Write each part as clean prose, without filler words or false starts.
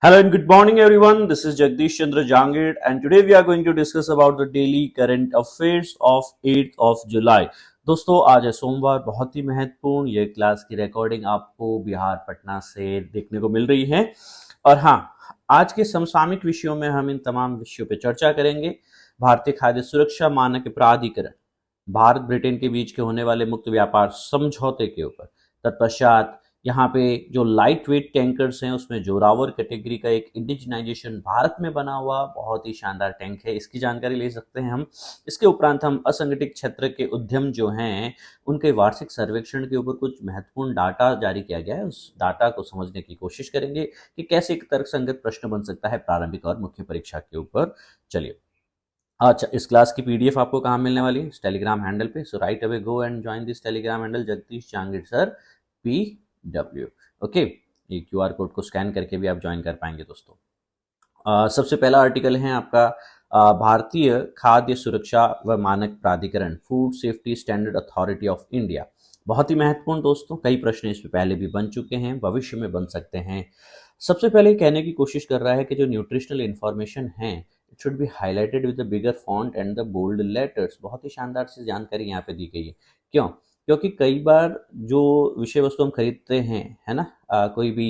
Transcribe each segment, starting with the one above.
Hello and good morning everyone. This is Jagdish Chandra Jangir and today we are going to discuss about the daily current affairs of 8th of July. दोस्तों आज है सोमवार, बहुत ही महत्वपूर्ण ये class की recording आपको बिहार पटना से देखने को मिल रही है। और हाँ, आज के समसामयिक विषयों में हम इन तमाम विषयों पर चर्चा करेंगे। भारतीय खाद्य सुरक्षा मानक प्राधिकरण, भारत ब्रिटेन के बीच के होने वाले मुक्त व्यापार समझौते के ऊपर, तत्पश्चात यहाँ पे जो लाइट वेट टैंकर्स हैं उसमें जोरावर कैटेगरी का एक इंडिजिनाइजेशन भारत में बना हुआ बहुत ही शानदार टैंक है, इसकी जानकारी ले सकते हैं हम। इसके उपरांत हम असंगठित क्षेत्र के उद्यम जो हैं उनके वार्षिक सर्वेक्षण के ऊपर कुछ महत्वपूर्ण डाटा जारी किया गया है, उस डाटा को समझने की कोशिश करेंगे कि कैसे एक तर्कसंगत प्रश्न बन सकता है प्रारंभिक और मुख्य परीक्षा के ऊपर। चलिए, अच्छा, इस क्लास की पीडीएफ आपको कहाँ मिलने वाली है? टेलीग्राम हैंडल पे। So right away go and join this Telegram handle Jagdish Jangir sir PW। Okay, ये QR कोड को स्कैन करके भी आप ज्वाइन कर पाएंगे दोस्तों। सबसे पहला आर्टिकल है आपका भारतीय खाद्य सुरक्षा व मानक प्राधिकरण, food safety standard authority of India. बहुत ही महत्वपूर्ण दोस्तों, कई प्रश्न इसमें पहले भी बन चुके हैं, भविष्य में बन सकते हैं। सबसे पहले कहने की कोशिश कर रहा है कि जो न्यूट्रिशनल इंफॉर्मेशन है it should be highlighted with the bigger font and the bold letters. बहुत ही शानदार सी जानकारी यहाँ पे दी गई है। क्यों? क्योंकि कई बार जो विषय वस्तु हम खरीदते हैं, है ना, कोई भी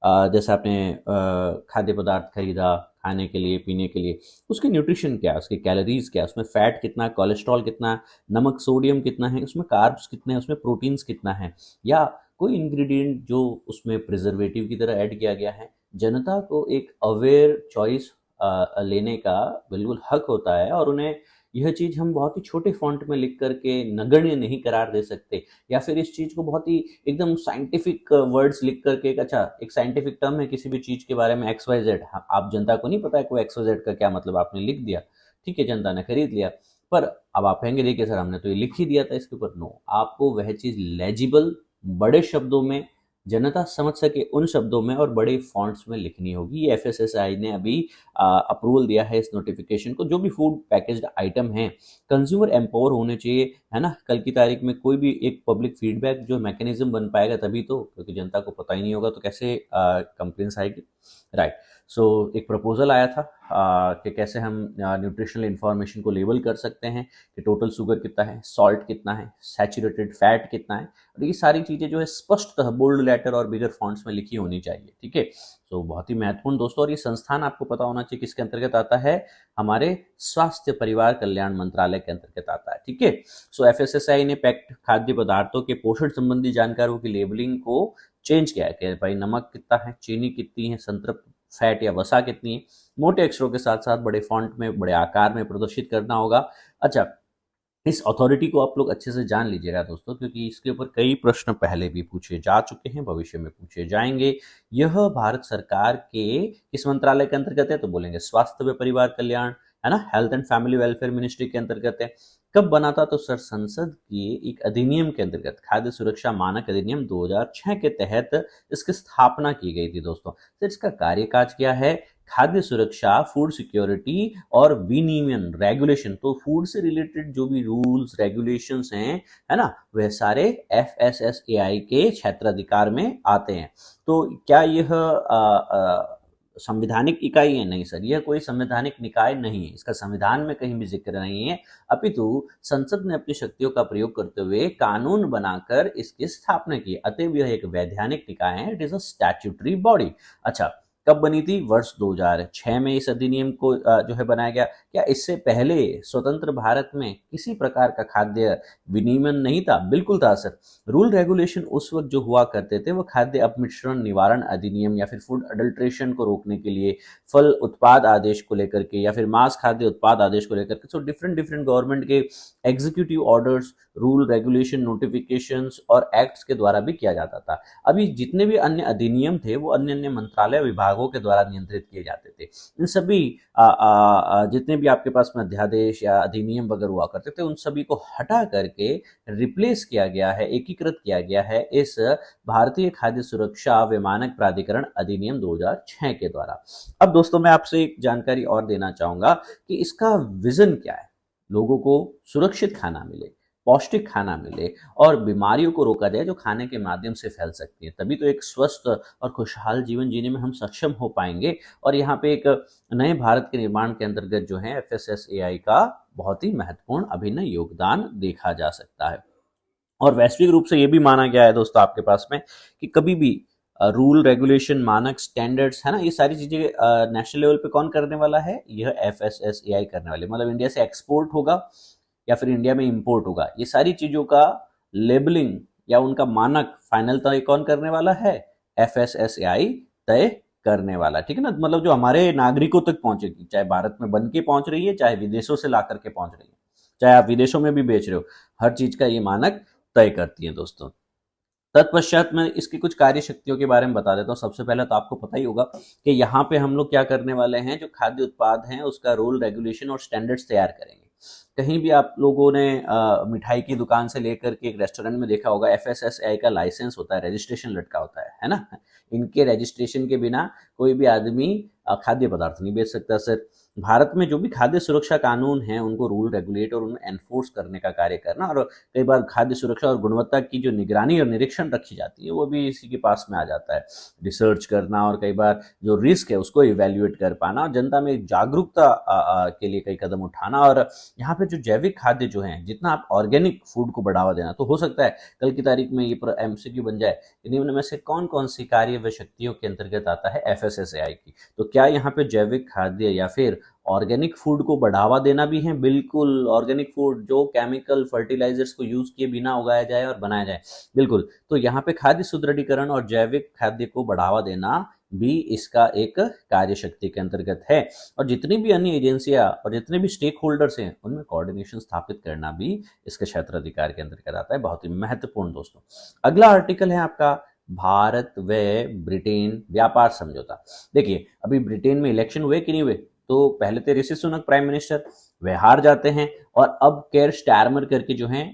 जैसे आपने खाद्य पदार्थ खरीदा खाने के लिए, पीने के लिए, उसकी न्यूट्रिशन क्या है, उसकी कैलोरीज क्या है, उसमें फैट कितना है, कोलेस्ट्रॉल कितना है, नमक सोडियम कितना है, उसमें कार्ब्स कितने हैं, उसमें प्रोटीन्स कितना है, या कोई इंग्रेडिएंट जो उसमें प्रिजर्वेटिव की तरह ऐड किया गया है। जनता को एक अवेयर चॉइस लेने का बिल्कुल हक होता है और उन्हें यह चीज़ हम बहुत ही छोटे फॉन्ट में लिख करके नगण्य नहीं करार दे सकते, या फिर इस चीज़ को बहुत ही एकदम साइंटिफिक वर्ड्स लिख करके एक साइंटिफिक टर्म है किसी भी चीज़ के बारे में XYZ, आप जनता को नहीं पता है कोई XYZ का क्या मतलब, आपने लिख दिया, ठीक है, जनता ने खरीद लिया, पर अब आप कहेंगे देखिए सर हमने तो ये लिख ही दिया था इसके ऊपर। नो, आपको वह चीज़ लेजिबल बड़े शब्दों में, जनता समझ सके उन शब्दों में और बड़े फॉन्ट्स में लिखनी होगी। ये FSSAI ने अभी अप्रूवल दिया है इस नोटिफिकेशन को। जो भी फूड पैकेज्ड आइटम है कंज्यूमर एम्पावर होने चाहिए, है ना। कल की तारीख में कोई भी एक पब्लिक फीडबैक जो मैकेनिज्म बन पाएगा तभी तो, क्योंकि जनता को पता ही नहीं होगा तो कैसे कंप्लेंट्स आएगी, राइट। सो एक प्रपोजल आया था कि कैसे हम न्यूट्रिशनल इंफॉर्मेशन को लेबल कर सकते हैं कि टोटल शुगर कितना है, सॉल्ट कितना है, सैचुरेटेड फैट कितना है, और ये सारी चीज़ें जो है स्पष्टतः बोल्ड लेटर और बिगर फॉन्ट्स में लिखी होनी चाहिए, ठीक है। तो बहुत ही महत्वपूर्ण दोस्तों, और ये संस्थान आपको पता होना चाहिए किसके अंतर्गत आता है, हमारे स्वास्थ्य परिवार कल्याण मंत्रालय के अंतर्गत आता है, ठीक है। सो FSSAI ने पैक्ड खाद्य पदार्थों के पोषण संबंधी जानकारियों की लेबलिंग को चेंज किया है कि भाई नमक कितना है, चीनी कितनी है, संतृप्त फैट या वसा कितनी है, मोटे अक्षरों के साथ साथ बड़े फॉन्ट में, बड़े आकार में प्रदर्शित करना होगा। अच्छा, इस अथॉरिटी को आप लोग अच्छे से जान लीजिएगा दोस्तों, क्योंकि इसके ऊपर कई प्रश्न पहले भी पूछे जा चुके हैं, भविष्य में पूछे जाएंगे। यह भारत सरकार के किस मंत्रालय के अंतर्गत है, तो बोलेंगे स्वास्थ्य व परिवार कल्याण, है ना, health and family welfare ministry के अंतर्गत है। कब बना था, तो सर संसद के एक अधिनियम के अंतर्गत, खाद्य सुरक्षा मानक अधिनियम 2006 के तहत इसकी स्थापना की गई थी दोस्तों। तो इसका कार्यकाज क्या है, खाद्य सुरक्षा, फूड सिक्योरिटी और विनियमन रेगुलेशन, तो फूड से रिलेटेड जो भी रूल्स रेगुलेशंस हैं, है ना, वह सारे FSSAI के क्षेत्राधिकार में आते हैं। तो क्या यह संवैधानिक इकाई है? नहीं सर, यह कोई संवैधानिक निकाय नहीं है, इसका संविधान में कहीं भी जिक्र नहीं है, अपितु संसद ने अपनी शक्तियों का प्रयोग करते हुए कानून बनाकर इसकी स्थापना की, अतएव यह एक वैधानिक निकाय है, it is a statutory body. अच्छा, कब बनी थी? वर्ष 2006 में इस अधिनियम को जो है बनाया गया। क्या इससे पहले स्वतंत्र भारत में किसी प्रकार का खाद्य विनियमन नहीं था? बिल्कुल था सर। रूल रेगुलेशन उस वक्त जो हुआ करते थे वो खाद्य अपमिश्रण निवारण अधिनियम या फिर फूड अडल्ट्रेशन को रोकने के लिए, फल उत्पाद आदेश को लेकर के, या फिर मांस खाद्य उत्पाद आदेश को लेकर के। सो डिफरेंट डिफरेंट गवर्नमेंट के executive orders, rule regulation, notifications और एक्ट्स के द्वारा भी किया जाता था। अभी जितने भी अन्य अधिनियम थे वो अन्य अन्य मंत्रालय विभागों के द्वारा नियंत्रित किए जाते थे। इन सभी जितने भी आपके पास में अध्यादेश या अधिनियम वगैरह हुआ करते थे उन सभी को हटा करके रिप्लेस किया गया है, एकीकृत किया गया है इस भारतीय खाद्य सुरक्षा व मानक प्राधिकरण अधिनियम 2006 के द्वारा। अब दोस्तों मैं आपसे एक जानकारी और देना चाहूंगा कि इसका विजन क्या है, लोगों को सुरक्षित खाना मिले, पौष्टिक खाना मिले और बीमारियों को रोका जाए जो खाने के माध्यम से फैल सकती है। तभी तो एक स्वस्थ और खुशहाल जीवन जीने में हम सक्षम हो पाएंगे। और यहाँ पे एक नए भारत के निर्माण के अंतर्गत जो है FSSAI का बहुत ही महत्वपूर्ण अभिनय योगदान देखा जा सकता है। और वैश्विक रूप से ये भी माना गया है दोस्तों आपके पास में कि कभी भी रूल रेगुलेशन मानक स्टैंडर्ड्स है ना, ये सारी चीजें नेशनल लेवल पे कौन करने वाला है, यह FSSAI करने वाले, मतलब इंडिया से एक्सपोर्ट होगा या फिर इंडिया में इंपोर्ट होगा, ये सारी चीजों का लेबलिंग या उनका मानक फाइनल तय कौन करने वाला है, FSSAI तय करने वाला। ठीक है ना, मतलब जो हमारे नागरिकों तक पहुंचेगी, चाहे भारत में बन के पहुंच रही है, चाहे विदेशों से ला करके पहुंच रही है, चाहे आप विदेशों में भी बेच रहे हो, हर चीज का ये मानक तय करती है दोस्तों। तत्पश्चात मैं इसकी कुछ कार्य शक्तियों के बारे में बता देता हूँ। सबसे पहले तो आपको पता ही होगा कि यहाँ पे हम लोग क्या करने वाले हैं, जो खाद्य उत्पाद हैं उसका रूल रेगुलेशन और स्टैंडर्ड्स तैयार करेंगे। कहीं भी आप लोगों ने मिठाई की दुकान से लेकर के एक रेस्टोरेंट में देखा होगा, FSSAI का लाइसेंस होता है, रजिस्ट्रेशन लटका होता है ना। इनके रजिस्ट्रेशन के बिना कोई भी आदमी खाद्य पदार्थ नहीं बेच सकता सर। भारत में जो भी खाद्य सुरक्षा कानून हैं उनको रूल रेगुलेट और उन्हें एनफोर्स करने का कार्य करना, और कई बार खाद्य सुरक्षा और गुणवत्ता की जो निगरानी और निरीक्षण रखी जाती है वो भी इसी के पास में आ जाता है। रिसर्च करना और कई बार जो रिस्क है उसको इवेल्युएट कर पाना और जनता में जागरूकता के लिए कई कदम उठाना। और यहाँ पे जो जैविक खाद्य जो है, जितना आप ऑर्गेनिक फूड को बढ़ावा देना, तो हो सकता है कल की तारीख में ये MCQ बन जाए, निम्न में से कौन कौन सी कार्य व शक्तियों के अंतर्गत आता है FSSAI की। तो क्या यहाँ पे जैविक खाद्य या फिर ऑर्गेनिक फूड को बढ़ावा देना भी है? बिल्कुल, ऑर्गेनिक फूड जो केमिकल फर्टिलाइजर्स को यूज किए बिना उगाया जाए और बनाया जाए, बिल्कुल। तो यहाँ पे खाद्य सुदृढ़ीकरण और जैविक खाद्य को बढ़ावा देना भी इसका एक कार्य शक्ति के अंतर्गत है। और जितनी भी अन्य एजेंसियां और जितने भी स्टेक होल्डर्स हैं उनमें कोऑर्डिनेशन स्थापित करना भी इसके क्षेत्राधिकार के अंतर्गत आता है। बहुत ही महत्वपूर्ण दोस्तों। अगला आर्टिकल है आपका भारत व ब्रिटेन व्यापार समझौता। देखिए, अभी ब्रिटेन में इलेक्शन हुए कि नहीं हुए, तो पहले तो ऋषि सुनक प्राइम मिनिस्टर, वे हार जाते हैं और अब केयर स्टारमर करके जो हैं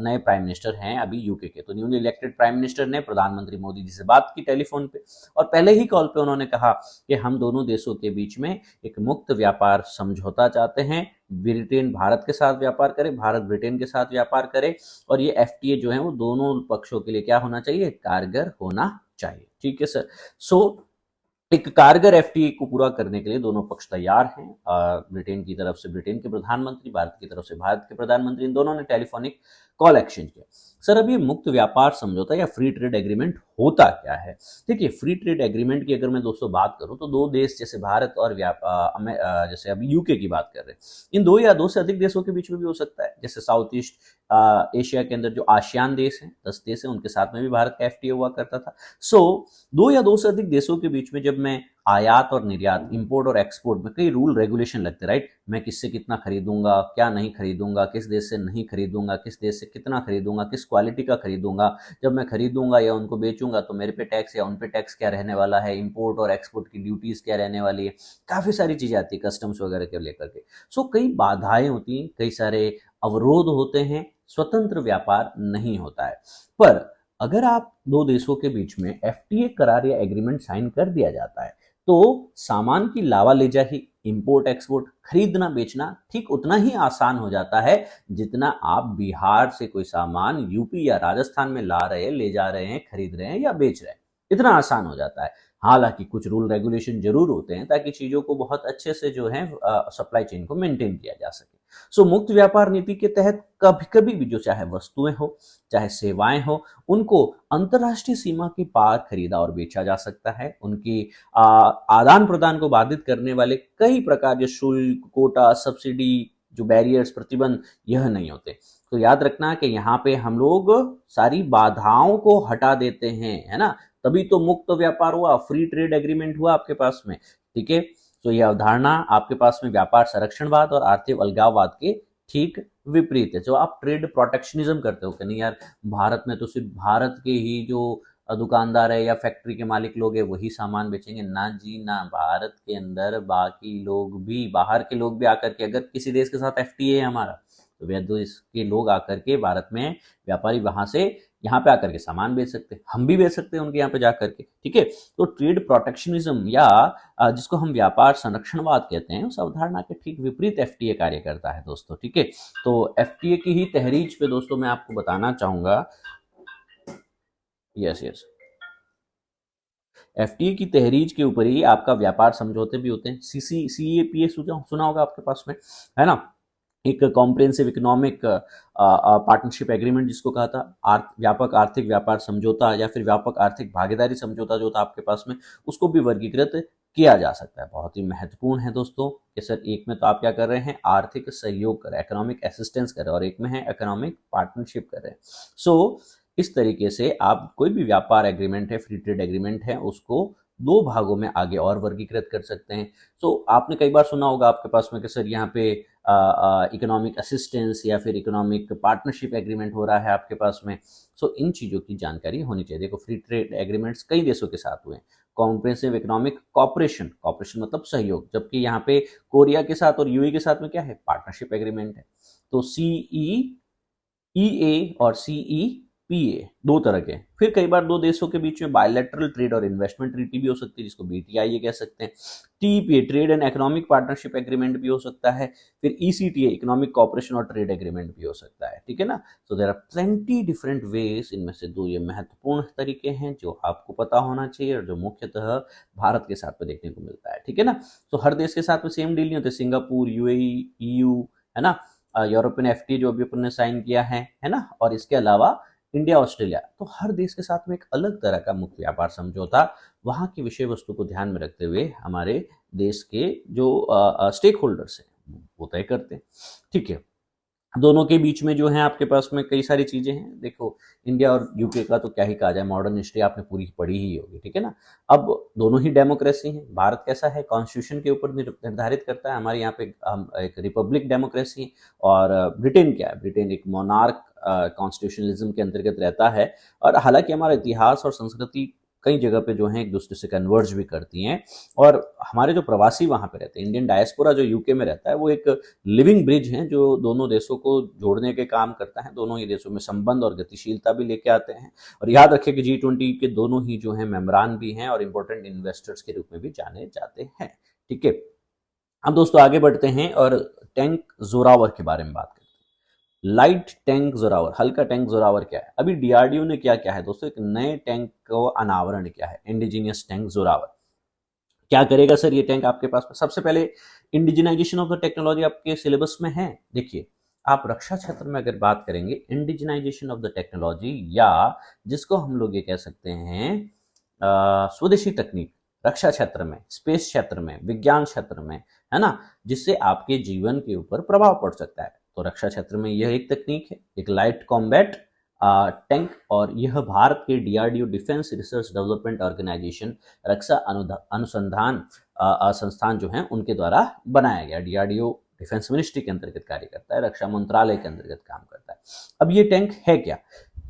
नए प्राइम मिनिस्टर हैं अभी यूके के। तो न्यूली इलेक्टेड प्राइम मिनिस्टर ने प्रधानमंत्री मोदी जी से बात की टेलीफोन पे, और पहले ही कॉल पे उन्होंने कहा कि हम दोनों देशों के बीच में एक मुक्त व्यापार समझौता चाहते हैं। ब्रिटेन भारत के साथ व्यापार करे, भारत ब्रिटेन के साथ व्यापार करे, और ये FTA जो है वो दोनों पक्षों के लिए क्या होना चाहिए, कारगर होना चाहिए। ठीक है सर। सो एक कारगर FTA को पूरा करने के लिए दोनों पक्ष तैयार हैं। ब्रिटेन की तरफ से ब्रिटेन के प्रधानमंत्री, भारत की तरफ से भारत के प्रधानमंत्री, इन दोनों ने टेलीफोनिक कॉल एक्सचेंज किया। सर, अब ये मुक्त व्यापार समझौता या फ्री ट्रेड एग्रीमेंट होता क्या है? देखिए, फ्री ट्रेड एग्रीमेंट की अगर मैं दोस्तों बात करूं तो दो देश जैसे भारत और जैसे अभी यूके की बात कर रहे हैं, इन दो या दो से अधिक देशों के बीच में भी हो सकता है। जैसे साउथ ईस्ट एशिया के अंदर जो आसियान देश हैं, 10 देश हैं, उनके साथ में भी भारत का FTA हुआ करता था। सो दो या दो से अधिक देशों के बीच में जब मैं आयात और निर्यात, इंपोर्ट और एक्सपोर्ट में कई रूल रेगुलेशन लगते, राइट, मैं किससे कितना खरीदूंगा, क्या नहीं खरीदूंगा, किस देश से नहीं खरीदूंगा, किस देश से कितना खरीदूंगा, किस क्वालिटी का खरीदूंगा, जब मैं खरीदूंगा या उनको बेचूंगा तो मेरे पे टैक्स या उन पे टैक्स क्या रहने वाला है, इंपोर्ट और एक्सपोर्ट की ड्यूटीज क्या रहने वाली है, काफी सारी चीजें आती है कस्टम्स वगैरह के लेकर के। सो कई बाधाएं होती हैं, कई सारे अवरोध होते हैं, स्वतंत्र व्यापार नहीं होता है। पर अगर आप दो देशों के बीच में FTA करार या एग्रीमेंट साइन कर दिया जाता है तो सामान की लावालेजा ही, इंपोर्ट एक्सपोर्ट, खरीदना बेचना ठीक उतना ही आसान हो जाता है जितना आप बिहार से कोई सामान यूपी या राजस्थान में ला रहे हैं, ले जा रहे हैं, खरीद रहे हैं या बेच रहे हैं, इतना आसान हो जाता है। हालांकि कुछ रूल रेगुलेशन जरूर होते हैं ताकि चीजों को बहुत अच्छे से जो है सप्लाई चेन को मेंटेन किया जा सके। सो मुक्त व्यापार नीति के तहत कभी कभी भी जो चाहे वस्तुएं हो चाहे सेवाएं हो, उनको अंतर्राष्ट्रीय सीमा के पार खरीदा और बेचा जा सकता है। उनकी आदान प्रदान को बाधित करने वाले कई प्रकार के शुल्क, कोटा, सब्सिडी, जो बैरियर्स, प्रतिबंध, यह नहीं होते। तो याद रखना कि यहाँ पे हम लोग सारी बाधाओं को हटा देते हैं, है ना, तभी तो मुक्त व्यापार हुआ, फ्री ट्रेड एग्रीमेंट हुआ आपके पास में। ठीक है, तो यह अवधारणा आपके पास में व्यापार संरक्षणवाद और आर्थिक अलगाववाद के ठीक विपरीत है। जो आप ट्रेड प्रोटेक्शनिज्म करते हो कि नहीं यार, भारत में तो सिर्फ भारत के ही जो दुकानदार है या फैक्ट्री के मालिक लोग हैं वही सामान बेचेंगे, ना जी ना, भारत के अंदर बाकी लोग भी, बाहर के लोग भी आकर के, अगर किसी देश के साथ FTA है हमारा, तो वह देश के लोग आकर के भारत में, व्यापारी वहां से यहाँ पे आकर के सामान बेच सकते हैं, हम भी बेच सकते हैं उनके यहाँ पे जाकर के, ठीक है। तो ट्रेड प्रोटेक्शनिज्म या जिसको हम व्यापार संरक्षणवाद कहते हैं, उस अवधारणा के ठीक विपरीत एफटीए कार्य करता है दोस्तों, ठीक है। तो एफटीए की ही तहरीज पे दोस्तों मैं आपको बताना चाहूंगा, यस यस, एफटीए की तहरीज के ऊपर ही आपका व्यापार समझौते भी होते हैं। सीसीसीएपीए सुना होगा आपके पास में, है ना, एक कॉम्प्रिहेंसिव इकोनॉमिक पार्टनरशिप एग्रीमेंट जिसको कहा था, व्यापक आर्थिक व्यापार समझौता या फिर व्यापक आर्थिक भागीदारी समझौता जो था आपके पास में, उसको भी वर्गीकृत किया जा सकता है। बहुत ही महत्वपूर्ण है दोस्तों कि सर एक में तो आप क्या कर रहे हैं, आर्थिक सहयोग कर रहे हैं, इकोनॉमिक असिस्टेंस कर रहे हैं, और एक में है इकोनॉमिक पार्टनरशिप कर रहे हैं। सो इस तरीके से आप कोई भी व्यापार एग्रीमेंट है, फ्री ट्रेड एग्रीमेंट है, उसको दो भागों में आगे और वर्गीकृत कर सकते हैं। सो आपने कई बार सुना होगा आपके पास में कि सर यहाँ पे इकोनॉमिक असिस्टेंस या फिर इकोनॉमिक पार्टनरशिप एग्रीमेंट हो रहा है आपके पास में। सो इन चीज़ों की जानकारी होनी चाहिए। देखो फ्री ट्रेड एग्रीमेंट्स कई देशों के साथ हुए हैं। कॉम्प्रिहेंसिव इकोनॉमिक कॉपरेशन, कॉपरेशन मतलब सहयोग, जबकि यहाँ पे कोरिया के साथ और यूएई के साथ में क्या है, पार्टनरशिप एग्रीमेंट है। तो सीईईए और सीईपीए दो तरह के। फिर कई बार दो देशों के बीच में बायलैटरल ट्रेड और इन्वेस्टमेंट ट्रीटी भी हो सकती है, जिसको बीटीआईए कह सकते हैं। TEPA trade and economic partnership agreement भी हो सकता है। फिर ईसीटीए इकोनॉमिक कॉपरेशन और ट्रेड एग्रीमेंट भी हो सकता है, ठीक है ना। So there are plenty different ways. इनमें से दो ये महत्वपूर्ण तरीके हैं जो आपको पता होना चाहिए और जो मुख्यतः भारत के साथ में देखने को मिलता है, ठीक है ना। तो हर देश के साथ में सेम डील नहीं होते। सिंगापुर, यूएई, ईयू, है ना, यूरोपियन एफटी जो अभी अपन ने साइन किया है ना, और इसके अलावा इंडिया, ऑस्ट्रेलिया, तो हर देश के साथ में एक अलग तरह का मुक्त व्यापार समझौता वहां की विषय वस्तु को ध्यान में रखते हुए हमारे देश के जो स्टेक होल्डर्स हैं वो तय करते हैं, ठीक है। दोनों के बीच में जो है आपके पास में कई सारी चीजें हैं। देखो इंडिया और यूके का तो क्या ही कहा जाए, मॉडर्न हिस्ट्री आपने पूरी पढ़ी ही होगी, ठीक है ना। अब दोनों ही डेमोक्रेसी हैं। भारत कैसा है, कॉन्स्टिट्यूशन के ऊपर निर्धारित करता है। हमारे यहाँ पे हम एक रिपब्लिक डेमोक्रेसी। और ब्रिटेन क्या है, ब्रिटेन एक मोनार्क कॉन्स्टिट्यूशनलिज्म के अंतर्गत रहता है। और हालांकि हमारा इतिहास और संस्कृति कई जगह पे जो है एक दूसरे से कन्वर्ज भी करती हैं। और हमारे जो प्रवासी वहां पे रहते हैं, इंडियन डायस्पोरा जो यूके में रहता है, वो एक लिविंग ब्रिज है जो दोनों देशों को जोड़ने के काम करता है। दोनों ही देशों में संबंध और गतिशीलता भी लेके आते हैं। और याद रखें कि G20 के दोनों ही जो है मेम्बरान भी हैं और इंपॉर्टेंट इन्वेस्टर्स के रूप में भी जाने जाते हैं, ठीक है। अब दोस्तों आगे बढ़ते हैं और टैंक जोरावर के बारे में बात करते हैं। लाइट टैंक जोरावर, हल्का टैंक जोरावर क्या है। अभी डीआरडीओ ने क्या किया है दोस्तों, एक नए टैंक को अनावरण किया है, इंडिजीनियस टैंक जोरावर। क्या करेगा सर ये टैंक आपके पास में? सबसे पहले इंडिजिनाइजेशन ऑफ द टेक्नोलॉजी आपके सिलेबस में है। देखिए आप रक्षा क्षेत्र में अगर बात करेंगे, इंडिजिनाइजेशन ऑफ द टेक्नोलॉजी, या जिसको हम लोग ये कह सकते हैं स्वदेशी तकनीक, रक्षा क्षेत्र में, स्पेस क्षेत्र में, विज्ञान क्षेत्र में, है ना, जिससे आपके जीवन के ऊपर प्रभाव पड़ सकता है। तो रक्षा क्षेत्र में यह एक तकनीक है, एक लाइट कॉम्बैट टैंक। और यह भारत के DRDO, defence research development organisation, रक्षा अनुसंधान संस्थान जो है उनके द्वारा बनाया गया। डीआरडीओ डिफेंस मिनिस्ट्री के अंतर्गत कार्य करता है, रक्षा मंत्रालय के अंतर्गत काम करता है। अब ये टैंक है क्या,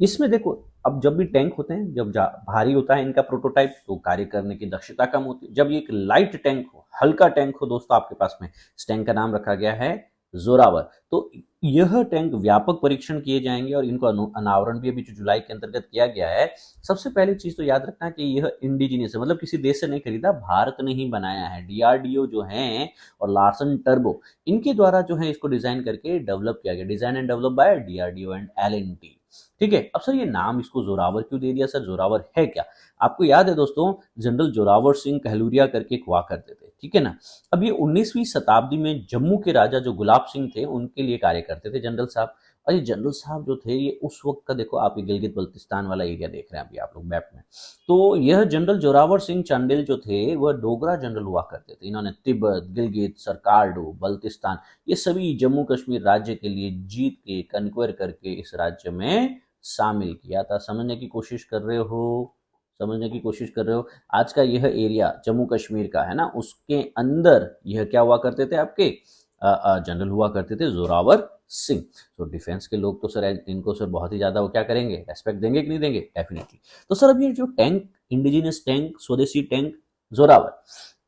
इसमें देखो, अब जब भी टैंक होते हैं, जब भारी होता है इनका प्रोटोटाइप, तो कार्य करने की दक्षता कम होती है। जब ये एक लाइट टैंक हो, हल्का टैंक हो दोस्तों आपके पास में, इस टैंक का नाम रखा गया है जोरावर। तो यह टैंक व्यापक परीक्षण किए जाएंगे और इनको अनावरण भी अभी जो जुलाई के अंतर्गत किया गया है। सबसे पहली चीज तो याद रखना कि यह इंडिजीनियस है, मतलब किसी देश से नहीं खरीदा, भारत ने ही बनाया है। डीआरडीओ जो है और लार्सन टर्बो, इनके द्वारा जो है इसको डिजाइन करके डेवलप किया गया। Design and develop by DRDO and L and T, ठीक है। अब सर ये नाम इसको जोरावर क्यों दे दिया? सर जोरावर है क्या? आपको याद है दोस्तों, जनरल जोरावर सिंह कहलूरिया करके एक हुआ करते थे, ठीक है ना। अब ये 19वीं शताब्दी में जम्मू के राजा जो गुलाब सिंह थे, उनके लिए कार्य करते थे जनरल साहब। और ये जनरल साहब जो थे, ये उस वक्त का, देखो आप ये गिलगित बल्तिस्तान वाला एरिया देख रहे हैं अभी आप लोग मैप में। तो यह जनरल जोरावर सिंह चांडिल जो थे, वह डोगरा जनरल हुआ करते थे। इन्होंने तिब्बत, गिलगित, सरकारडू, बल्तिस्तान, ये सभी जम्मू कश्मीर राज्य के लिए जीत के, कन्क्वेर करके इस राज्य में शामिल किया था। समझने की कोशिश कर रहे हो, समझने की कोशिश कर रहे हो। आज का यह एरिया जम्मू कश्मीर का है ना, उसके अंदर यह क्या हुआ करते थे, आपके जनरल हुआ करते थे जोरावर सिंह। तो डिफेंस के लोग तो सर इनको सर बहुत ही ज्यादा वो क्या करेंगे, रेस्पेक्ट देंगे कि नहीं देंगे? डेफिनेटली। तो सर अब ये जो टैंक, इंडिजिनियस टैंक, स्वदेशी टैंक जोरावर,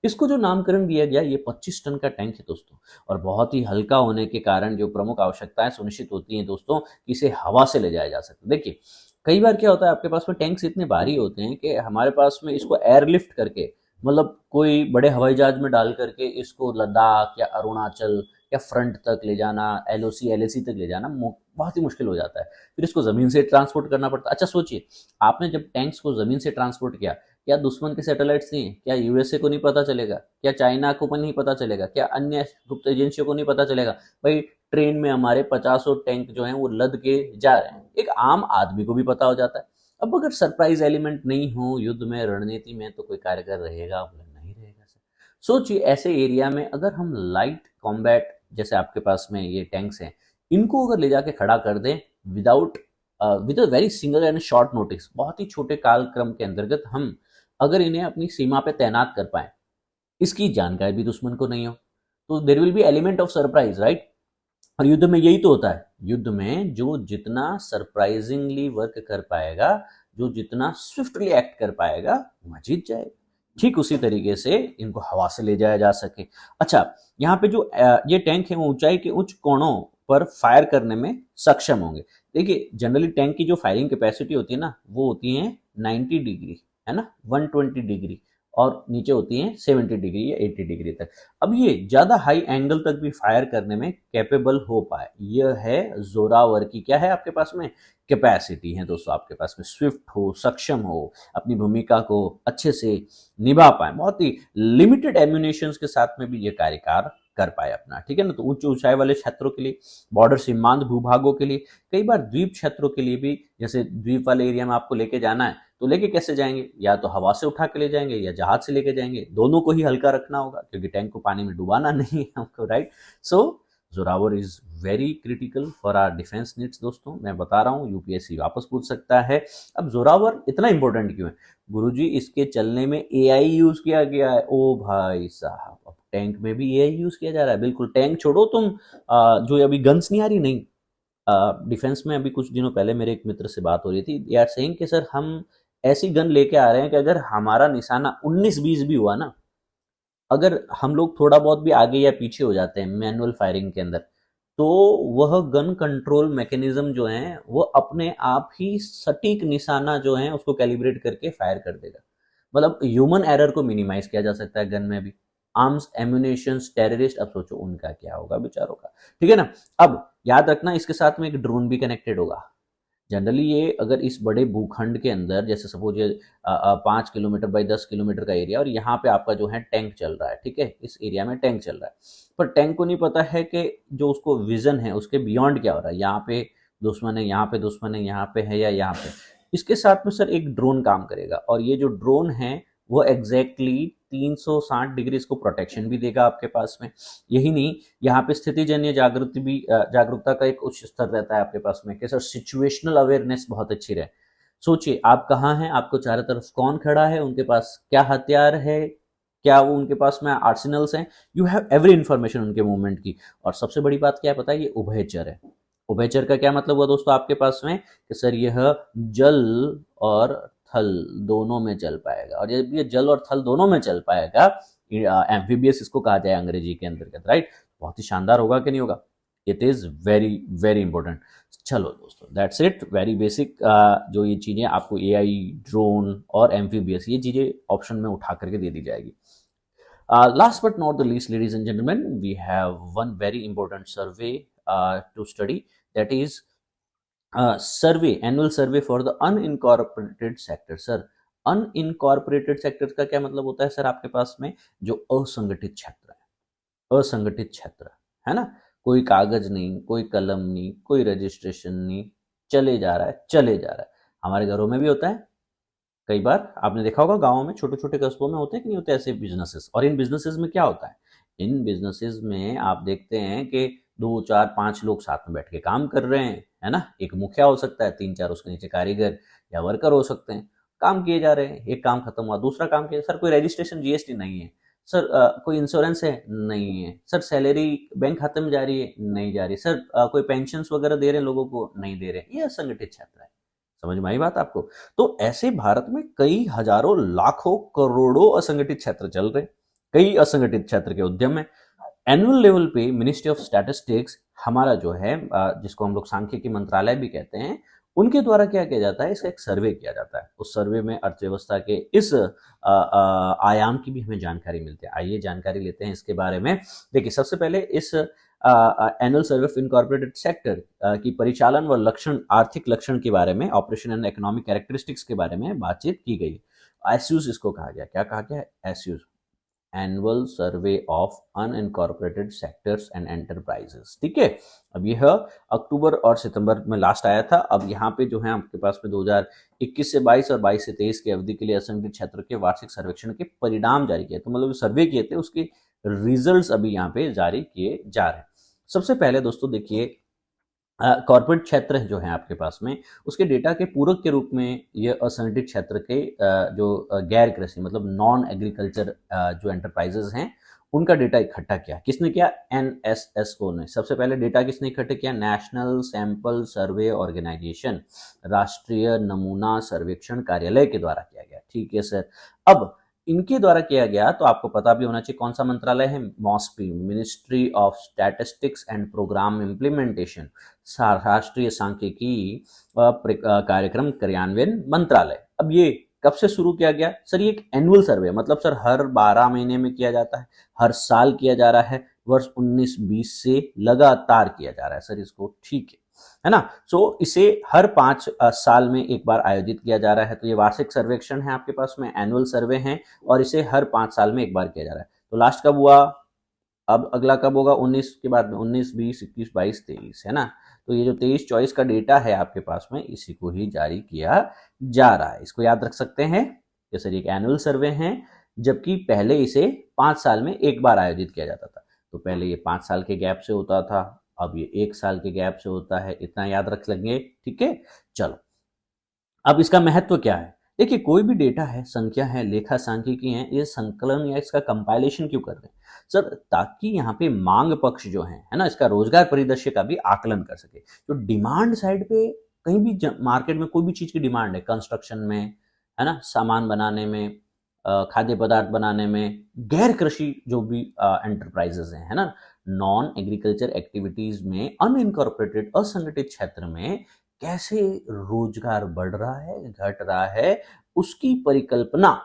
इसको जो नामकरण दिया गया, ये 25 टन का टैंक है दोस्तों। और बहुत ही हल्का होने के कारण जो प्रमुख आवश्यकताएं सुनिश्चित होती हैं दोस्तों, इसे हवा से ले जाया जा सकता है। देखिए कई बार क्या होता है आपके पास में टैंक्स इतने भारी होते हैं कि हमारे पास में इसको एयरलिफ्ट करके, मतलब कोई बड़े हवाई जहाज में डाल करके इसको लद्दाख या अरुणाचल या फ्रंट तक ले जाना, एलओसी एलएसी तक ले जाना बहुत ही मुश्किल हो जाता है। फिर इसको ज़मीन से ट्रांसपोर्ट करना पड़ता है। अच्छा सोचिए, आपने जब टैंक्स को ज़मीन से ट्रांसपोर्ट किया, क्या दुश्मन के सैटेलाइट्स नहीं है? क्या यूएसए को नहीं पता चलेगा? क्या चाइना को नहीं पता चलेगा? क्या अन्य गुप्त एजेंसियों को नहीं पता चलेगा? भाई ट्रेन में हमारे 50 टैंक जो हैं वो लद के जा रहे हैं, एक आम आदमी को भी पता हो जाता है। अब अगर सरप्राइज एलिमेंट नहीं हो युद्ध में, रणनीति में, तो कोई कारगर रहेगा? बोले नहीं रहेगा सर। सोचिए ऐसे एरिया में अगर हम लाइट कॉम्बैट, जैसे आपके पास में ये टैंक्स हैं, इनको अगर ले जाके खड़ा कर दें without with a very single and short notice, बहुत ही छोटे कालक्रम के अंतर्गत हम अगर इन्हें अपनी सीमा पे तैनात कर पाए, इसकी जानकारी भी दुश्मन को नहीं हो, तो there will be element of surprise, right. और युद्ध में यही तो होता है। युद्ध में जो जितना सरप्राइजिंगली वर्क कर पाएगा, जो जितना स्विफ्टली एक्ट कर पाएगा, वह जीत जाएगा। ठीक उसी तरीके से इनको हवा से ले जाया जा सके। अच्छा, यहाँ पे जो ये टैंक है वो ऊंचाई के उच्च कोणों पर फायर करने में सक्षम होंगे। देखिए जनरली टैंक की जो फायरिंग कैपेसिटी होती है ना, वो होती है 90 डिग्री, है ना, 120 डिग्री, और नीचे होती है 70 डिग्री या 80 डिग्री तक। अब ये ज्यादा हाई एंगल तक भी फायर करने में कैपेबल हो पाए, यह है जोरावर की क्या है आपके पास में कैपेसिटी है दोस्तों। आपके पास में स्विफ्ट हो, सक्षम हो, अपनी भूमिका को अच्छे से निभा पाए, बहुत ही लिमिटेड एम्यूनेशन के साथ में भी ये कार्यकार कर पाए अपना, ठीक है ना। तो उच्च ऊंचाई वाले क्षेत्रों के लिए, बॉर्डर सीमांत भूभागों के लिए, कई बार द्वीप क्षेत्रों के लिए भी, जैसे द्वीप वाले एरिया में आपको लेके जाना है, तो लेके कैसे जाएंगे? या तो हवा से उठा के ले जाएंगे या जहाज से लेके जाएंगे, दोनों को ही हल्का रखना होगा क्योंकि टैंक को पानी में डुबाना नहीं है हमको, right. So Zorawar is very critical for our defence needs दोस्तों, मैं बता रहा हूँ, यूपीएससी वापस पूछ सकता है। अब जोरावर इतना इंपॉर्टेंट क्यों है गुरुजी? इसके चलने में एआई यूज किया गया है। ओ भाई साहब, अब टैंक में भी एआई यूज किया जा रहा है। बिल्कुल, टैंक छोड़ो तुम, जो अभी गन्स नहीं आ रही, नहीं, डिफेंस में अभी कुछ दिनों पहले मेरे एक मित्र से बात हो रही थी, दे आर सेइंग कि सर हम ऐसी गन लेके आ रहे हैं कि अगर हमारा निशाना 19-20 भी हुआ ना, अगर हम लोग थोड़ा बहुत भी आगे या पीछे हो जाते हैं मैनुअल फायरिंग के अंदर, तो वह गन कंट्रोल मैकेनिज्म जो है वो अपने आप ही सटीक निशाना जो है उसको कैलिब्रेट करके फायर कर देगा। मतलब ह्यूमन एरर को मिनिमाइज किया जा सकता है गन में भी। आर्म्स, एम्यूनेशन, टेररिस्ट, अब सोचो उनका क्या होगा बेचारों का, ठीक है ना। अब याद रखना इसके साथ में एक ड्रोन भी कनेक्टेड होगा। जनरली ये अगर इस बड़े भूखंड के अंदर, जैसे सपोज ये 5 किलोमीटर बाई 10 किलोमीटर का एरिया, और यहाँ पे आपका जो है टैंक चल रहा है, ठीक है, इस एरिया में टैंक चल रहा है, पर टैंक को नहीं पता है कि जो उसको विजन है उसके बियॉन्ड क्या हो रहा है, यहाँ पे दुश्मन है, यहाँ पे दुश्मन है, यहाँ पे है या यहाँ पे। इसके साथ में सर एक ड्रोन काम करेगा, और ये जो ड्रोन है वो एग्जैक्टली 360 डिग्री इसको प्रोटेक्शन भी देगा आपके पास में। यही नहीं, यहाँ पे स्थितिजन्य जागृति भी, जागरूकता का एक उच्च स्तर रहता है आपके पास में कि सर सिचुएशनल अवेयरनेस बहुत अच्छी रहे। सोचिए आप कहाँ हैं, आपको चारों तरफ कौन खड़ा है, उनके पास क्या हथियार है, क्या वो उनके पास में आर्सेनल्स हैं, यू हैव एवरी इंफॉर्मेशन उनके मूवमेंट की। और सबसे बड़ी बात क्या है पता है, ये उभयचर है। उभयचर का क्या मतलब हुआ दोस्तों आपके पास में कि सर यह जल और थल दोनों में चल पाएगा, और जब ये जल और थल दोनों में चल पाएगा, एम्फीबियस इसको कहा जाए अंग्रेजी के अंतर्गत, राइट, बहुत ही शानदार होगा कि नहीं होगा। It is very very important. चलो दोस्तों, दैट्स इट, वेरी बेसिक। जो ये चीजें आपको एआई, ड्रोन और एम्फीबियस, ये चीजें ऑप्शन में उठा करके दे दी जाएगी। Last but not the least, ladies and gentlemen, we have one very important survey to study, that is survey, annual survey for the unincorporated sector. Sir unincorporated sector का क्या मतलब होता है सर आपके पास में? जो असंगठित क्षेत्र है, असंगठित क्षेत्र, है ना, कोई कागज नहीं, कोई कलम नहीं, कोई रजिस्ट्रेशन नहीं, चले जा रहा है, चले जा रहा है। हमारे घरों में भी होता है, कई बार आपने देखा होगा गाँव में, छोटे छोटे कस्बों में होते हैं कि नहीं होते ऐसे बिजनेसेस। और इन बिजनेसेस में क्या होता है, इन बिजनेसेस में आप देखते हैं कि 2 4 5 लोग साथ में बैठ के काम कर रहे हैं, है ना। एक मुखिया हो सकता है, 3 4 उसके नीचे कारीगर या वर्कर हो सकते हैं, काम किए जा रहे हैं। एक काम खत्म हुआ, दूसरा काम किया, सर कोई रजिस्ट्रेशन जीएसटी नहीं है, सर कोई इंश्योरेंस है, नहीं है, सर सैलरी बैंक खाते में जा रही है, नहीं जा रही, सर कोई पेंशन वगैरह दे रहे हैं लोगों को, नहीं दे रहे। ये असंगठित क्षेत्र है। समझ में आई बात आपको? तो ऐसे भारत में कई हजारों लाखों करोड़ों असंगठित क्षेत्र चल रहे, कई असंगठित क्षेत्र के उद्यम है। एनुअल लेवल पे मिनिस्ट्री ऑफ स्टैटिस्टिक्स, हमारा जो है जिसको हम लोग सांख्यिकी मंत्रालय भी कहते हैं, उनके द्वारा क्या किया जाता है, इसका एक सर्वे किया जाता है। उस सर्वे में अर्थव्यवस्था के इस आयाम की भी हमें जानकारी मिलती है। आइए जानकारी लेते हैं इसके बारे में। देखिए, सबसे पहले इस annual survey of incorporated sector की परिचालन व लक्षण, आर्थिक लक्षण के बारे में, ऑपरेशन एंड इकोनॉमिक कैरेक्टरिस्टिक्स के बारे में बातचीत की गई। एसयूज इसको कहा गया। क्या कहा गया? ASUSE, annual survey of unincorporated sectors and enterprises. ठीक है, अब यह अक्टूबर और सितंबर में लास्ट आया था। अब यहाँ पे जो है आपके पास में 2021 से 22 और 22 से 23 की अवधि के लिए असंगठित क्षेत्र के वार्षिक सर्वेक्षण के परिणाम जारी किए। तो मतलब सर्वे किए थे, उसके रिजल्ट्स अभी यहाँ पे जारी किए जा रहे हैं। सबसे पहले दोस्तों देखिए, कॉर्पोरेट क्षेत्र जो है आपके पास में, उसके डेटा के पूरक के रूप में ये असंगठित क्षेत्र के जो गैर कृषि मतलब नॉन एग्रीकल्चर जो एंटरप्राइजेस हैं, उनका डेटा इकट्ठा किया। किसने किया? एनएसएसओ ने। सबसे पहले डेटा किसने इकट्ठा किया? नेशनल सैंपल सर्वे ऑर्गेनाइजेशन, राष्ट्रीय नमूना सर्वेक्षण कार्यालय के द्वारा किया गया। ठीक है सर। अब इनके द्वारा किया गया, तो आपको पता भी होना चाहिए कौन सा मंत्रालय है? MoSPI, ministry of statistics and programme implementation, राष्ट्रीय सांख्यिकी कार्यक्रम कार्यान्वयन मंत्रालय। अब ये कब से शुरू किया गया? सर ये एक एनुअल सर्वे, मतलब सर हर 12 महीने में किया जाता है, हर साल किया जा रहा है, वर्ष 19-20 से लगातार किया जा रहा है सर इसको। ठीक है ना? सो इसे हर 5 साल में एक बार आयोजित किया जा रहा है। तो ये वार्षिक सर्वेक्षण है आपके पास में, एनुअल सर्वे है, और इसे हर 5 साल में एक बार किया जा रहा है। तो लास्ट कब हुआ? अब अगला कब होगा? 19 के बाद में 19, 20, 21, 22, 23, है ना? तो ये जो 23-24 का डेटा है आपके पास में, इसी को ही जारी किया जा रहा है। इसको याद रख सकते हैं कि सर एक एनुअल सर्वे है, जबकि पहले इसे 5 साल में एक बार आयोजित किया जाता था। तो पहले ये 5 साल के गैप से होता था, अब ये 1 साल के गैप से होता है। इतना याद रख लेंगे। ठीक है, चलो अब इसका महत्व क्या है? देखिए, कोई भी डेटा है, संख्या है, लेखा सांख्यिकी है, ये संकलन या इसका कंपाइलेशन क्यों कर रहे हैं सर? ताकि यहाँ पे मांग पक्ष जो है ना, इसका रोजगार परिदृश्य का भी आकलन कर सके। जो डिमांड साइड पे कहीं भी मार्केट में कोई भी चीज की डिमांड है, कंस्ट्रक्शन में, है ना, सामान बनाने में, खाद्य पदार्थ बनाने में, गैर कृषि जो भी एंटरप्राइजेस हैं, है ना, नॉन एग्रीकल्चर एक्टिविटीज में, अनइनकॉर्पोरेटेड असंगठित क्षेत्र में कैसे रोजगार बढ़ रहा है, घट रहा है, उसकी परिकल्पना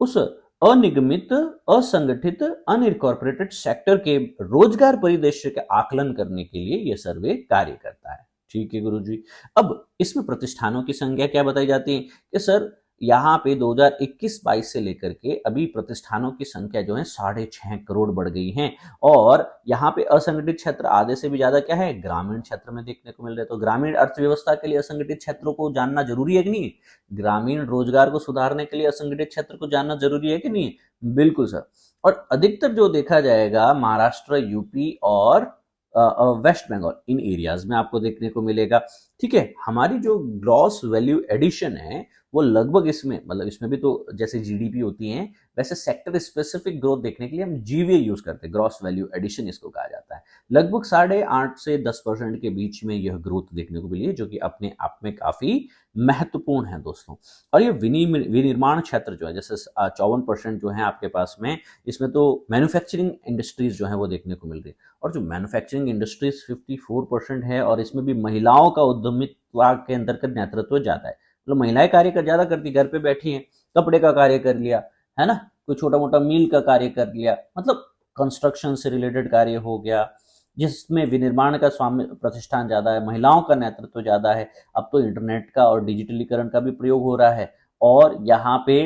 उस अनिगमित, असंगठित, अनइनकॉर्पोरेटेड सेक्टर के रोजगार परिदृश्य के आकलन करने के लिए यह सर्वे कार्य करता है। ठीक है गुरुजी। अब इसमें प्रतिष्ठानों की संख्या क्या बताई जाती है कि सर यहाँ पे 2021-22 से लेकर के अभी प्रतिष्ठानों की संख्या जो है 6.5 करोड़ बढ़ गई है। और यहाँ पे असंगठित क्षेत्र आधे से भी ज्यादा क्या है? ग्रामीण क्षेत्र में देखने को मिल रहे हैं। तो ग्रामीण अर्थव्यवस्था के लिए असंगठित क्षेत्रों को जानना जरूरी है कि नहीं? ग्रामीण रोजगार को सुधारने के लिए असंगठित क्षेत्र को जानना जरूरी है कि नहीं? बिल्कुल सर। और अधिकतर जो देखा जाएगा महाराष्ट्र, यूपी और वेस्ट बंगाल, इन एरियाज में आपको देखने को मिलेगा। ठीक है, हमारी जो ग्रॉस वैल्यू एडिशन है वो लगभग इसमें, मतलब इसमें भी तो जैसे जीडीपी होती है, वैसे सेक्टर स्पेसिफिक ग्रोथ देखने के लिए हम जीवीए यूज करते हैं, ग्रॉस वैल्यू एडिशन इसको कहा जाता है। लगभग 8.5 से 10% के बीच में यह ग्रोथ देखने को मिली है, जो कि अपने आप में काफी महत्वपूर्ण है दोस्तों। और ये विनिर्माण क्षेत्र जो है, जैसे 54% जो है आपके पास में, इसमें तो मैन्युफैक्चरिंग इंडस्ट्रीज जो है वो देखने को मिल रही है। और जो मैन्युफैक्चरिंग इंडस्ट्रीज 54% है, और इसमें भी महिलाओं का उद्यमित्व के अंतर्गत नेतृत्व ज्यादा है। मतलब महिलाएं कार्य कर ज्यादा करती, घर पे बैठी हैं, कपड़े का कार्य कर लिया, है ना, कोई छोटा मोटा मील का कार्य कर लिया, मतलब कंस्ट्रक्शन से रिलेटेड कार्य हो गया, जिसमें विनिर्माण का स्वामी प्रतिष्ठान ज्यादा है, महिलाओं का नेतृत्व ज्यादा है। अब तो इंटरनेट का और डिजिटलीकरण का भी प्रयोग हो रहा है। और यहाँ पे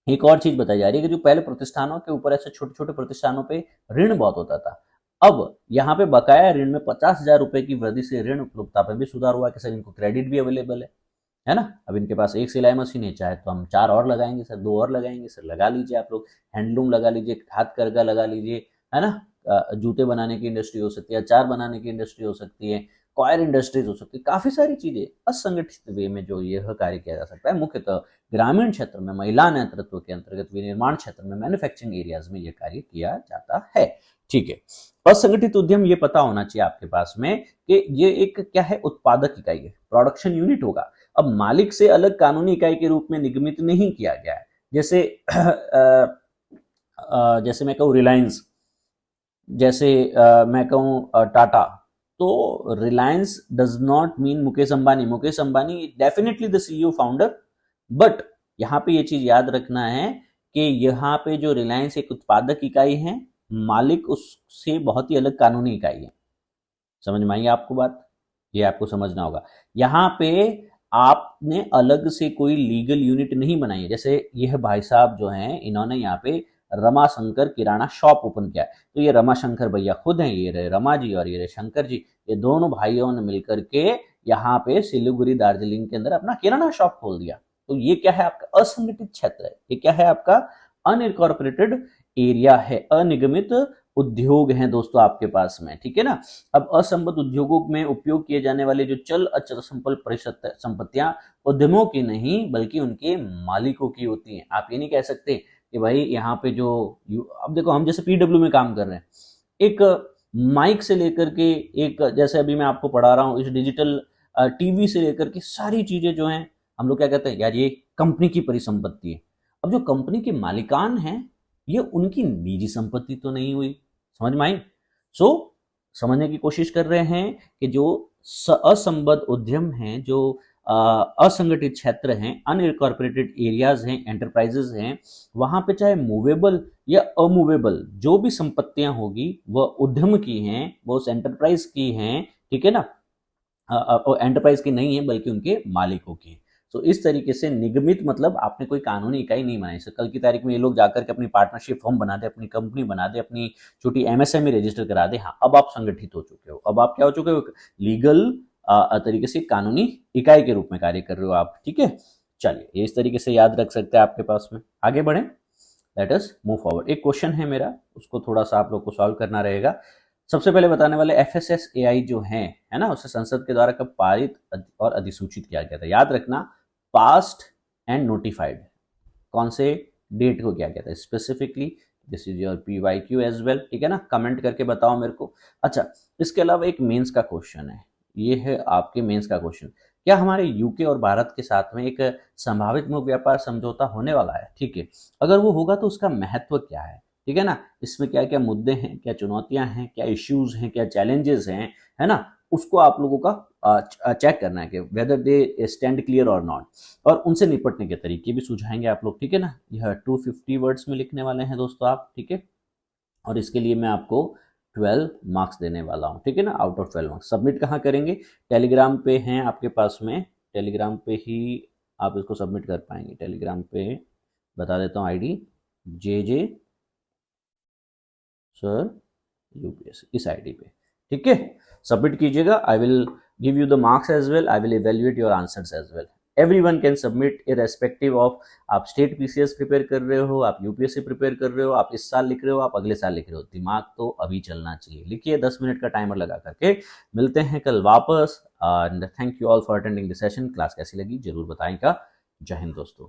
एक और चीज बताई जा रही है कि जो पहले प्रतिष्ठानों के ऊपर, ऐसे छोटे छोटे प्रतिष्ठानों पे ऋण बहुत होता था, अब यहाँ पे बकाया ऋण में 50,000 रुपए की वृद्धि से ऋण उपलब्धता पे भी सुधार हुआ कि सर इनको क्रेडिट भी अवेलेबल है ना। अब इनके पास एक सिलाई मशीन है, चाहे तो हम 4 और लगाएंगे सर, 2 और लगाएंगे सर, लगा लीजिए आप लोग, हैंडलूम लगा लीजिए, हाथ करगा लगा लीजिए, है ना। जूते बनाने की इंडस्ट्री हो सकती है, अचार बनाने की इंडस्ट्री हो सकती है, कॉयर इंडस्ट्रीज हो सकती है, काफी सारी चीजें असंगठित वे में जो यह कार्य किया जा सकता है। मुख्यतः ग्रामीण क्षेत्र में महिला नेतृत्व के अंतर्गत विनिर्माण क्षेत्र में, मैन्युफैक्चरिंग एरियाज में यह कार्य किया जाता है। ठीक है, असंगठित उद्यम ये पता होना चाहिए आपके पास में कि ये एक क्या है, उत्पादक इकाई है, प्रोडक्शन यूनिट होगा। अब मालिक से अलग कानूनी इकाई के रूप में निगमित नहीं किया गया है। जैसे जैसे मैं कहूँ रिलायंस, जैसे मैं कहूँ टाटा, तो Reliance does not mean Mukesh Ambani. Mukesh Ambani definitely the CEO founder, but यहाँ पे ये चीज याद रखना है कि यहाँ पे जो रिलायंस एक उत्पादक इकाई है, मालिक उससे बहुत ही अलग कानूनी इकाई है। समझ में आई आपको बात? ये आपको समझना होगा। यहाँ पे आपने अलग से कोई लीगल यूनिट नहीं बनाई है। जैसे यह भाई साहब जो हैं, इन्होंने यहाँ पे रमा शंकर किराना शॉप ओपन किया है, तो ये रमा शंकर भैया खुद हैं, ये रहे रमा जी और ये रहे शंकर जी, ये दोनों भाइयों ने मिलकर के यहाँ पे सिलीगुड़ी दार्जिलिंग के अंदर अपना किराना शॉप खोल दिया। तो ये क्या है? आपका असंगठित क्षेत्र है। ये क्या है? आपका अनइनकॉर्पोरेटेड एरिया है, अनिगमित उद्योग हैं दोस्तों आपके पास में, ठीक है ना। अब असंबद्ध उद्योगों में उपयोग किए जाने वाले जो चल अचल संपत्तियां उद्यमों की नहीं बल्कि उनके मालिकों की होती हैं। आप ये नहीं कह सकते कि भाई यहाँ पे जो अब देखो, हम जैसे पीडब्ल्यू में काम कर रहे हैं, एक माइक से लेकर के, एक जैसे अभी मैं आपको पढ़ा रहा हूँ, इस डिजिटल टीवी से लेकर के सारी चीजें जो हैं, हम लोग क्या कहते हैं, यार ये कंपनी की परिसंपत्ति है। अब जो कंपनी के मालिकान हैं, ये उनकी निजी संपत्ति तो नहीं हुई। समझ में आई? सो समझने की कोशिश कर रहे हैं कि जो असंबद्ध उद्यम हैं, जो असंगठित क्षेत्र हैं, अनइनकॉर्पोरेटेड एरियाज हैं, एंटरप्राइजेज हैं, वहां पे चाहे मूवेबल या अमूवेबल जो भी संपत्तियां होगी वह उद्यम की हैं, वो उस एंटरप्राइज की हैं, ठीक है ना। एंटरप्राइज की नहीं है बल्कि उनके मालिकों की। तो इस तरीके से निगमित मतलब आपने कोई कानूनी इकाई नहीं बनाई। सो कल की तारीख में ये लोग जाकर के अपनी पार्टनरशिप फॉर्म बना दे, अपनी कंपनी बना दे, अपनी छोटी एमएसएमई रजिस्टर करा दे, हाँ अब आप संगठित हो चुके हो, अब आप क्या हो चुके हो? लीगल तरीके से कानूनी इकाई के रूप में कार्य कर रहे हो आप, ठीक है। चलिए, ये इस तरीके से याद रख सकते हैं आपके पास में। आगे बढ़े, लेट अस मूव फॉरवर्ड। एक क्वेश्चन है मेरा, उसको थोड़ा सा आप लोग को सॉल्व करना रहेगा। सबसे पहले बताने वाले एफएसएसएआई जो है ना, उसे संसद के द्वारा कब पारित और अधिसूचित किया गया था? याद रखना, पास्ट एंड नोटिफाइड, कौन से डेट को किया गया था specifically. This is your PYQ as well, ठीक है ना। कमेंट करके बताओ मेरे को। अच्छा, इसके अलावा एक मेंस का क्वेश्चन है, ये है आपके मेंस का क्वेश्चन। क्या हमारे यूके और भारत के साथ में एक संभावित मुक्त व्यापार समझौता होने वाला है? ठीक है, अगर वो होगा तो उसका महत्व क्या है, ठीक है ना। इसमें क्या क्या मुद्दे हैं, क्या चुनौतियां हैं, क्या इश्यूज हैं, क्या चैलेंजेस हैं, है ना, उसको आप लोगों का चेक करना है कि वेदर दे स्टैंड क्लियर और नॉट, और उनसे निपटने के तरीके भी सुझाएंगे आप लोग, ठीक है ना। यह 250 वर्ड्स में लिखने वाले हैं दोस्तों आप, ठीक है। और इसके लिए मैं आपको 12 मार्क्स देने वाला हूँ, ठीक है ना, आउट ऑफ 12 मार्क्स। सबमिट कहाँ करेंगे? टेलीग्राम पे हैं आपके पास में, टेलीग्राम पे ही आप इसको सबमिट कर पाएंगे। टेलीग्राम पे बता देता हूँ आईडी, जे सर यूपीएससी, इस आईडी पे, ठीक है। सबमिट कीजिएगा। I will give you the marks as well, I will evaluate your answers as well. Everyone can submit irrespective of आप स्टेट पीसीएस प्रिपेयर कर रहे हो, आप यूपीएससी प्रिपेयर कर रहे हो, आप इस साल लिख रहे हो, आप अगले साल लिख रहे हो, दिमाग तो अभी चलना चाहिए। लिखिए 10 मिनट का टाइमर लगा करके। मिलते हैं कल वापस। And thank you all for attending the session. Class कैसी लगी जरूर बताएगा। जय हिंद दोस्तों।